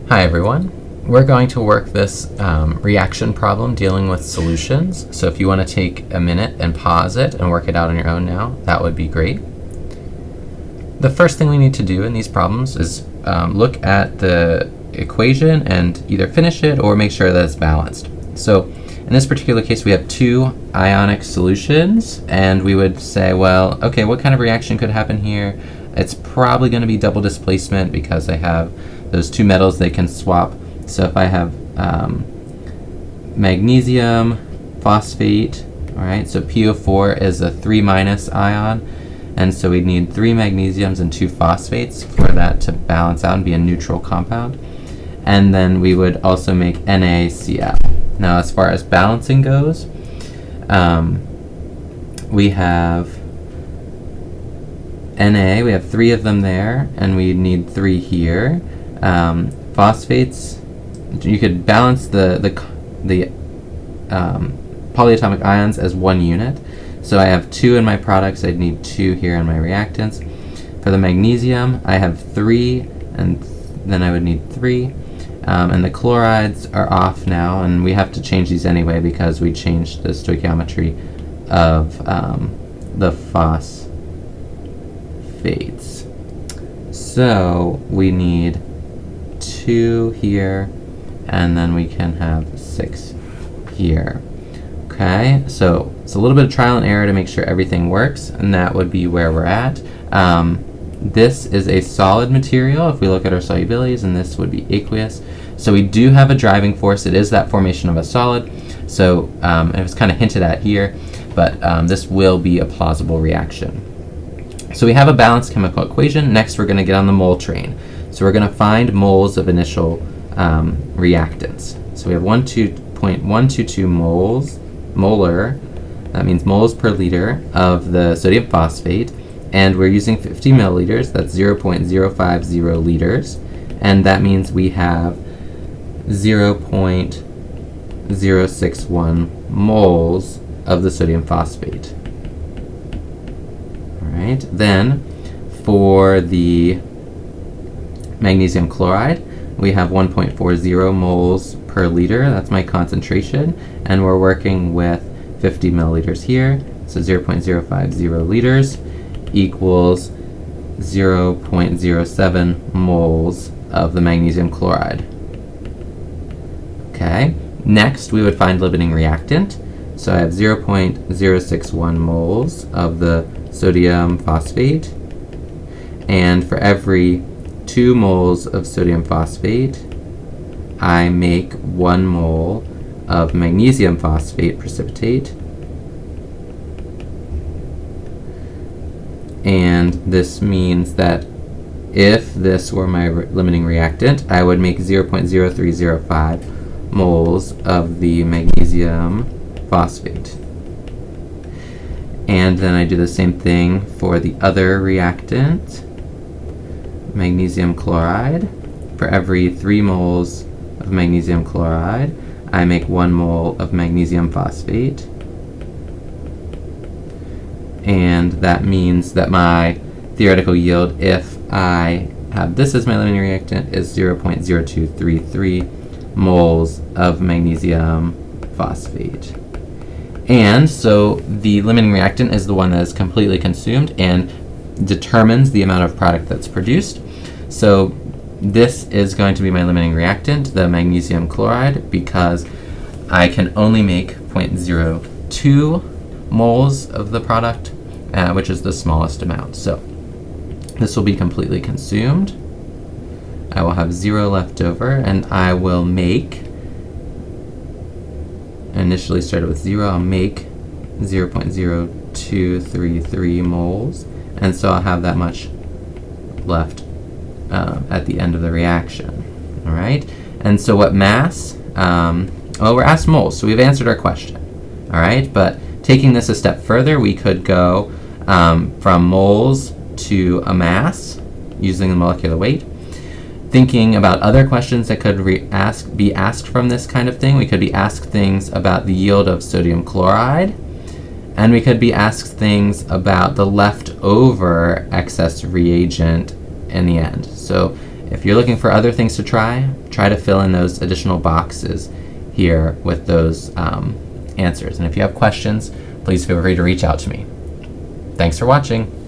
Hi everyone. We're going to work this reaction problem dealing with solutions. So if you want to take a minute and pause it and work it out on your own now, that would be great. The first thing we need to do in these problems is look at the equation and either finish it or make sure that it's balanced. So in this particular case, we have two ionic solutions, and we would say, well, okay, what kind of reaction could happen here? It's probably going to be double displacement because I have those two metals they can swap. So if I have magnesium phosphate, all right, so PO4 is a 3- ion, and so we need 3 magnesiums and 2 phosphates for that to balance out and be a neutral compound. And then we would also make NaCl. Now as far as balancing goes, we have Na, we have 3 of them there, and we need 3 here. Phosphates, you could balance the polyatomic ions as 1 unit. So I have 2 in my products, I'd need 2 here in my reactants. For the magnesium, I have 3, and then I would need 3. And the chlorides are off now, and we have to change these anyway because we changed the stoichiometry of the phosphates. So we need 2 here, and then we can have 6 here. Okay, so it's a little bit of trial and error to make sure everything works, and that would be where we're at. This is a solid material if we look at our solubilities, and this would be aqueous. So we do have a driving force. It is that formation of a solid. So it was kind of hinted at here, but this will be a plausible reaction. So we have a balanced chemical equation. Next, we're going to get on the mole train. So we're going to find moles of initial reactants. So we have 1.122 molar, that means moles per liter of the sodium phosphate, and we're using 50 milliliters, that's 0.050 liters, and that means we have 0.061 moles of the sodium phosphate. Alright, then for the magnesium chloride, we have 1.40 moles per liter, that's my concentration, and we're working with 50 milliliters here, so 0.050 liters equals 0.07 moles of the magnesium chloride. Okay, next we would find limiting reactant. So I have 0.061 moles of the sodium phosphate, and for every 2 moles of sodium phosphate, I make 1 mole of magnesium phosphate precipitate. And this means that if this were my limiting reactant, I would make 0.0305 moles of the magnesium phosphate. And then I do the same thing for the other reactant, magnesium chloride. For every 3 moles of magnesium chloride, I make 1 mole of magnesium phosphate. And that means that my theoretical yield, if I have this as my limiting reactant, is 0.0233 moles of magnesium phosphate. And so the limiting reactant is the one that is completely consumed and determines the amount of product that's produced. So this is going to be my limiting reactant, the magnesium chloride, because I can only make 0.02 moles of the product, which is the smallest amount. So this will be completely consumed. I will have 0 left over, and I will make, initially started with 0, I'll make 0.0233 moles, and so I'll have that much left at the end of the reaction. All right, and so what mass? Well, we're asked moles, so we've answered our question. All right, but taking this a step further, we could go from moles to a mass using the molecular weight. Thinking about other questions that could be asked from this kind of thing, we could be asked things about the yield of sodium chloride, and we could be asked things about the leftover excess reagent in the end. So if you're looking for other things to try to fill in those additional boxes here with those answers. And if you have questions, please feel free to reach out to me. Thanks for watching.